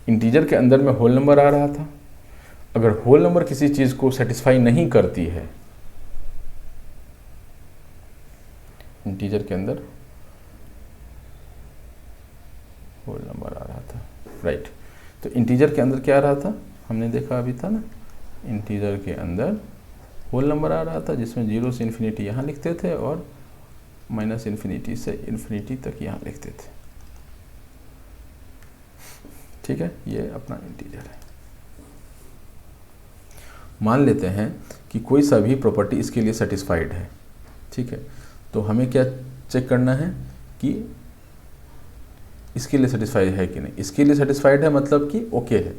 इंटीजर के अंदर में होल नंबर आ रहा था, अगर होल नंबर किसी चीज़ को सेटिस्फाई नहीं करती है, इंटीजर के अंदर होल नंबर आ रहा था, राइट। तो इंटीजर के अंदर क्या आ रहा था, हमने देखा अभी था ना, इंटीजर के अंदर होल नंबर आ रहा था जिसमें 0 से इन्फिनिटी यहाँ लिखते थे और -∞ से इन्फिनिटी तक यहाँ लिखते थे। ठीक है, ये अपना इंटीजर है। मान लेते हैं कि कोई सा भी प्रॉपर्टी इसके लिए सेटिस्फाइड है। ठीक है, तो हमें क्या चेक करना है कि इसके लिए सेटिस्फाइड है कि नहीं। इसके लिए सेटिस्फाइड है मतलब कि ओके है।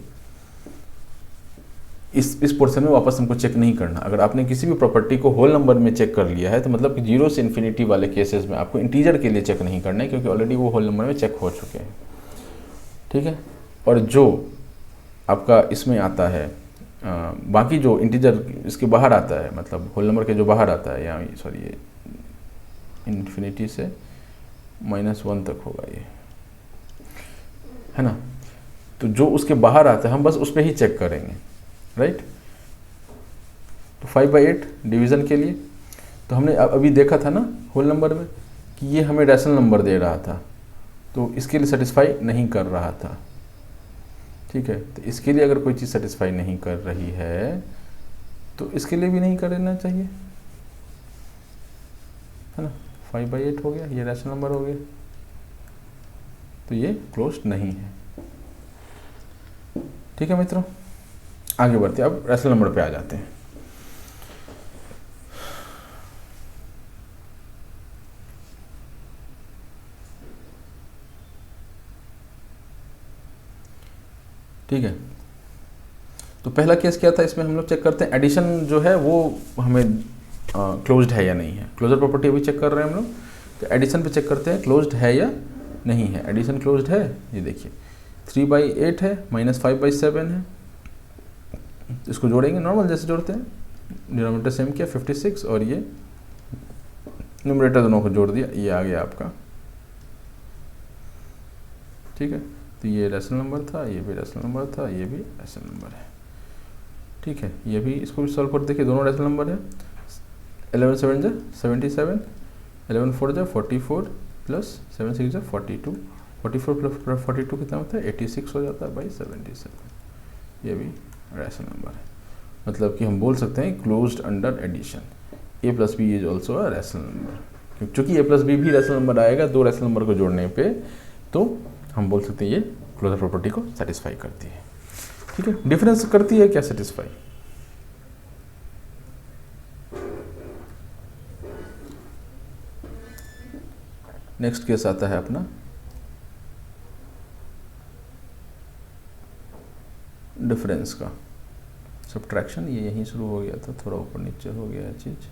इस पोर्शन में वापस हमको चेक नहीं करना। अगर आपने किसी भी प्रॉपर्टी को होल नंबर में चेक कर लिया है तो मतलब कि 0 से इन्फिनिटी वाले केसेस में आपको इंटीजर के लिए चेक नहीं करना है, क्योंकि ऑलरेडी वो होल नंबर में चेक हो चुके हैं। ठीक है, और जो आपका इसमें आता है बाकी जो इंटीजर इसके बाहर आता है, मतलब होल नंबर के जो बाहर आता है, या सॉरी ये इन्फिनिटी से -1 तक होगा ये, है ना। तो जो उसके बाहर आता है हम बस उस पर ही चेक करेंगे, राइट। तो 5/8 डिवीज़न के लिए तो हमने अभी देखा था ना होल नंबर में कि ये हमें रैशनल नंबर दे रहा था, तो इसके लिए सेटिस्फाई नहीं कर रहा था। ठीक है, तो इसके लिए अगर कोई चीज़ सेटिस्फाई नहीं कर रही है तो इसके लिए भी नहीं करना चाहिए, है ना। 5/8 हो गया, ये रैशनल नंबर हो गया, तो ये क्लोज्ड नहीं है। ठीक है मित्रों, आगे बढ़ते हैं। अब रैशनल नंबर पे आ जाते हैं। ठीक है, तो पहला केस क्या था, इसमें हम लोग चेक करते हैं एडिशन जो है वो हमें क्लोज्ड है या नहीं है। क्लोजर प्रॉपर्टी अभी चेक कर रहे हैं हम लोग, तो एडिशन पे चेक करते हैं क्लोज्ड है या नहीं है। एडिशन क्लोज्ड है, ये देखिए 3/8 है, -5/7 है, इसको जोड़ेंगे नॉर्मल जैसे जोड़ते हैं, डिनोमिनेटर सेम किया 56 और ये न्यूमरेटर दोनों को जोड़ दिया, ये आ गया आपका। ठीक है, तो ये रैशनल नंबर था, ये भी रैशनल नंबर था, ये भी रैशनल नंबर है। ठीक है, ये भी, इसको भी सॉल्व कर देखिए, दोनों रैशनल नंबर है। 11 7 जा 77, 11 4 जा 44 प्लस 7 6 जा 42, 44 प्लस 42 कितना होता है 86 हो जाता है बाई 77। ये भी रैशनल नंबर है। मतलब कि हम बोल सकते हैं closed under addition, A plus B is also a rational number. क्योंकि ए प्लस बी भी रैशनल नंबर आएगा दो रैशनल नंबर को जोड़ने पे, तो हम बोल सकते हैं ये क्लोजर प्रॉपर्टी को सेटिस्फाई करती है। ठीक है, डिफरेंस करती है क्या सेटिस्फाई? नेक्स्ट केस आता है अपना डिफरेंस का, सब्ट्रैक्शन। ये यहीं शुरू हो गया था, थोड़ा ऊपर नीचे हो गया है चीज़।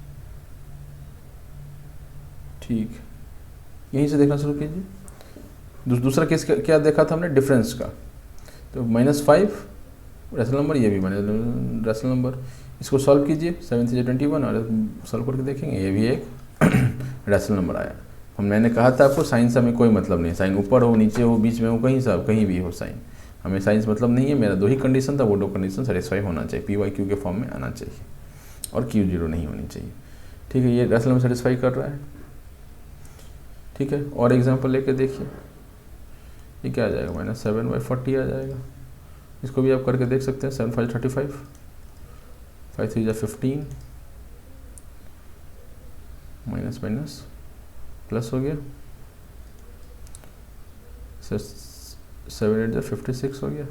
ठीक, यहीं से देखना शुरू कीजिए। दूसरा केस क्या देखा था हमने? डिफरेंस का। तो -5 रैशनल नंबर, ये भी माइनस रैशनल नंबर। इसको सॉल्व कीजिए, 7 3 21 और सॉल्व करके देखेंगे, ये भी एक रैशनल नंबर आया। मैंने कहा था आपको साइन से हमें कोई मतलब नहीं, साइन ऊपर हो नीचे हो बीच में हो कहीं भी हो साइन, हमें साइंस मतलब नहीं है। मेरा दो ही कंडीशन था, वो दो कंडीशन सेटिस्फाई होना चाहिए, पी वाई क्यू के फॉर्म में आना चाहिए और क्यू जीरो नहीं होनी चाहिए। ठीक है, ये रैशनल नंबर सेटिस्फाई कर रहा है। ठीक है, और एग्जांपल लेके देखिए, ये क्या आ जाएगा -7/40 आ जाएगा। इसको भी आप करके देख सकते हैं। 7 5 35, 5 3 15, माइनस माइनस प्लस हो गया, 7 8 56 हो गया।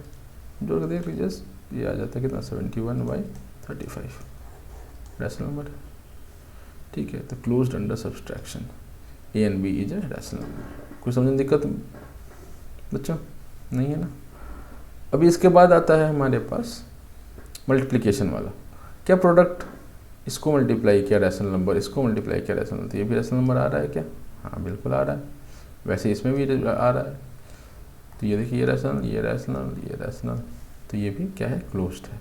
जोड़ के देख लीजिए, ये आ जाता है कितना 71/35 रैशनल नंबर है। ठीक है, तो closed under subtraction A and B is a rational number. कुछ समझने दिक्कत बच्चों नहीं है ना? अभी इसके बाद आता है हमारे पास मल्टीप्लिकेशन वाला। क्या प्रोडक्ट, इसको मल्टीप्लाई किया रैशनल नंबर, इसको मल्टीप्लाई किया रैशनल नंबर, ये भी रैशनल नंबर आ रहा है क्या? हाँ बिल्कुल आ रहा है। वैसे इसमें भी आ रहा है। तो ये देखिए, ये रैशनल, ये रैशनल, ये रैशनल, तो ये भी क्या है? क्लोज्ड है।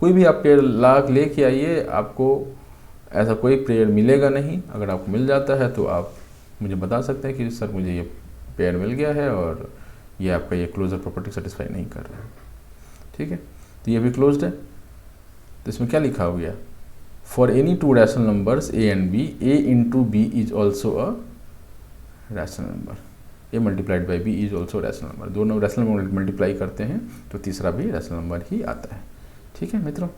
कोई भी आप पेयर लाख लेके आइए, आपको ऐसा कोई पेयर मिलेगा नहीं। अगर आपको मिल जाता है तो आप मुझे बता सकते हैं कि सर मुझे ये पेयर मिल गया है और ये आपका ये क्लोजर प्रॉपर्टी सेटिस्फाई नहीं कर रहा है। ठीक है, तो ये भी क्लोज्ड है। तो इसमें क्या लिखा हो गया? For any two rational numbers A and B, A into B is also a rational number, A multiplied by B is also rational number. दोनों रैशनल नंबर मल्टीप्लाई करते हैं तो तीसरा भी रैशनल नंबर ही आता है। ठीक है मित्रों,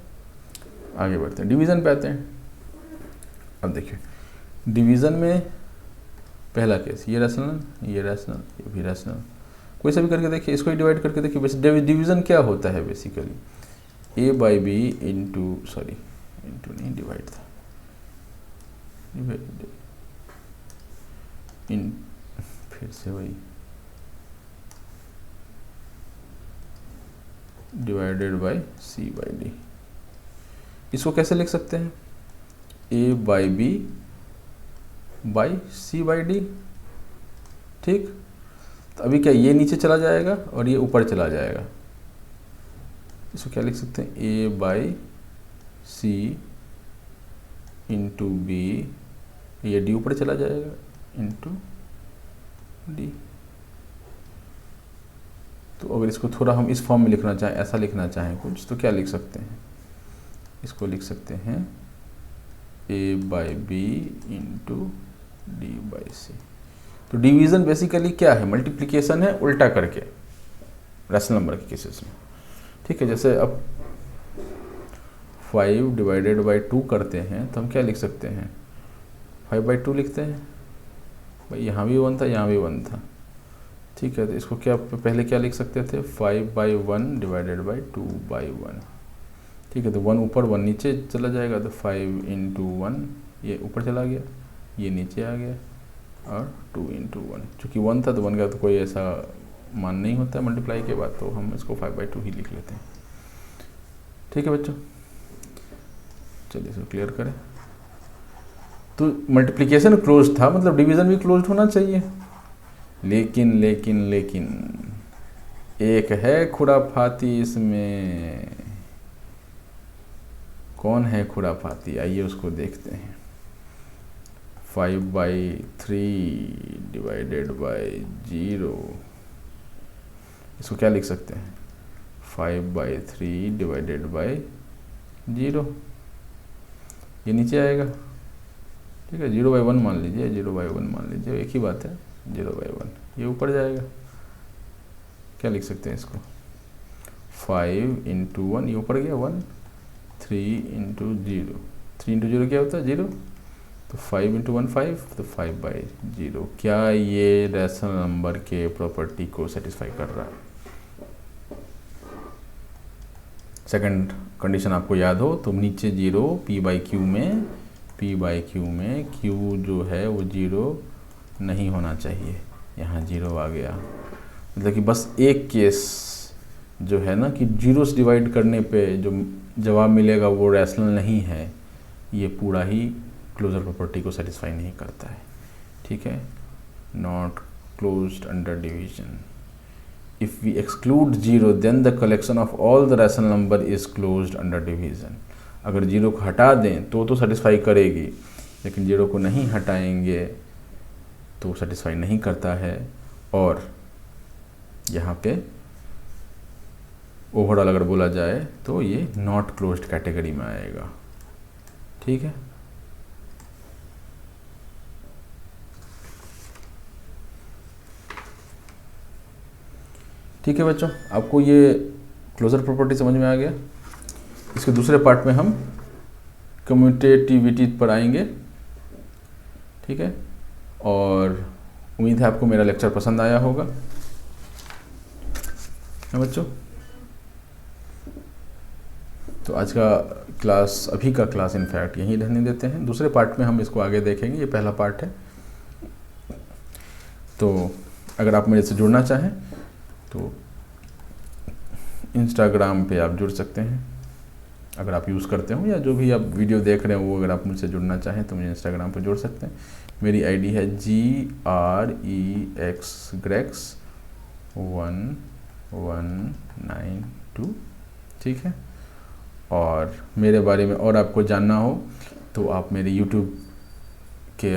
आगे बढ़ते हैं, डिवीज़न पे आते हैं। अब देखिए, डिवीज़न में पहला केस, ये रैशनल, ये रैशनल, ये भी रैशनल। कोई सा भी करके देखिए, इसको ही डिवाइड करके देखिए। वैसे डिवीज़न क्या होता है basically? A by B into, sorry into नहीं, डिवाइड था, इन, फिर से वही, divided by C by D. इसको कैसे लिख सकते हैं? A by B by C by D. ठीक, तो अभी क्या ये नीचे चला जाएगा और ये ऊपर चला जाएगा। इसको क्या लिख सकते हैं? A by C into B, ये डी ऊपर चला जाएगा, इंटू डी। तो अगर इसको थोड़ा हम इस फॉर्म में लिखना चाहें, ऐसा लिखना चाहें कुछ, तो क्या लिख सकते हैं? इसको लिख सकते हैं A by B into D by C. तो डिवीज़न बेसिकली क्या है? मल्टीप्लिकेशन है उल्टा करके रैशनल नंबर के केसेस में। ठीक है, जैसे अब 5 डिवाइडेड बाई 2 करते हैं तो हम क्या लिख सकते हैं? 5/2 लिखते हैं। भाई यहाँ भी 1 था, यहाँ भी 1 था। ठीक है, तो इसको क्या पहले क्या लिख सकते थे? 5/1 डिवाइडेड बाई 2/1। ठीक है, तो 1 ऊपर 1 नीचे चला जाएगा, तो 5 इंटू 1 ये ऊपर चला गया, ये नीचे आ गया, और 2 इंटू 1, चूँकि 1 था तो 1 का तो कोई ऐसा मान नहीं होता है मल्टीप्लाई के बाद, तो हम इसको 5/2 ही लिख लेते हैं। ठीक है बच्चों, चलिए इसको क्लियर करें। तो मल्टीप्लिकेशन क्लोज था, मतलब डिवीज़न भी क्लोज होना चाहिए। लेकिन लेकिन लेकिन एक है खुराफाती इसमें। कौन है खुराफाती? आइए उसको देखते हैं। 5/3 डिवाइडेड बाई 0 इसको क्या लिख सकते हैं, 5/3 डिवाइडेड बाई 0, ये नीचे आएगा। ठीक है, 0/1 मान लीजिए, 0/1 मान लीजिए, एक ही बात है, 0/1, ये ऊपर जाएगा। क्या लिख सकते हैं इसको, 5 × 1, ये ऊपर गया 1, 3 × 0, 3 × 0 क्या होता है 0, तो 5 × 1 5, तो 5/0। क्या ये रैशनल नंबर के प्रॉपर्टी को सेटिस्फाई कर रहा है? सेकंड कंडीशन आपको याद हो तो नीचे 0, p/q में q जो है वो 0 नहीं होना चाहिए, यहाँ 0 आ गया। मतलब कि बस एक केस जो है ना कि 0 से डिवाइड करने पे जो जवाब मिलेगा वो रैशनल नहीं है, ये पूरा ही क्लोजर प्रॉपर्टी को सेटिस्फाई नहीं करता है। ठीक है, not closed under division. If we exclude 0 then the collection of all the rational number is closed under division। अगर 0 को हटा दें तो सेटिस्फाई करेगी, लेकिन 0 को नहीं हटाएंगे तो सेटिस्फाई नहीं करता है, और यहाँ पे ओवरऑल अगर बोला जाए तो ये नॉट क्लोज्ड कैटेगरी में आएगा। ठीक है, ठीक है बच्चों, आपको ये क्लोजर प्रॉपर्टी समझ में आ गया। इसके दूसरे पार्ट में हम कम्यूटेटिविटी पर आएंगे। ठीक है, और उम्मीद है आपको मेरा लेक्चर पसंद आया होगा। है बच्चों, तो आज का क्लास, अभी का क्लास इनफैक्ट यहीं रहने देते हैं। दूसरे पार्ट में हम इसको आगे देखेंगे, ये पहला पार्ट है। तो अगर आप मेरे से जुड़ना चाहें तो इंस्टाग्राम पे आप जुड़ सकते हैं, अगर आप यूज़ करते हो, या जो भी आप वीडियो देख रहे हो वो अगर आप मुझसे जुड़ना चाहें तो मुझे इंस्टाग्राम पे जुड़ सकते हैं। मेरी आईडी है GREX1192। ठीक है, और मेरे बारे में और आपको जानना हो तो आप मेरे यूट्यूब के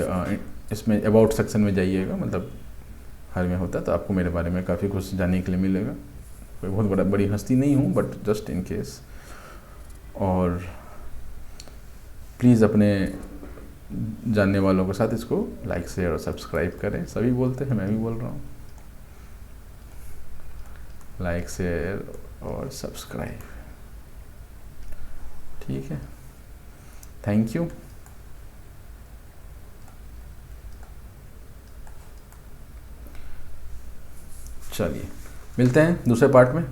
इसमें अबाउट सेक्शन में जाइएगा, मतलब हर में होता है, तो आपको मेरे बारे में काफ़ी कुछ जानने के लिए मिलेगा। कोई बहुत बड़ी हस्ती नहीं हूँ, बट जस्ट इन केस। और प्लीज़ अपने जानने वालों के साथ इसको लाइक, शेयर और सब्सक्राइब करें। सभी बोलते हैं, मैं भी बोल रहा हूँ, लाइक, शेयर और सब्सक्राइब। ठीक है, थैंक यू। चलिए मिलते हैं दूसरे पार्ट में।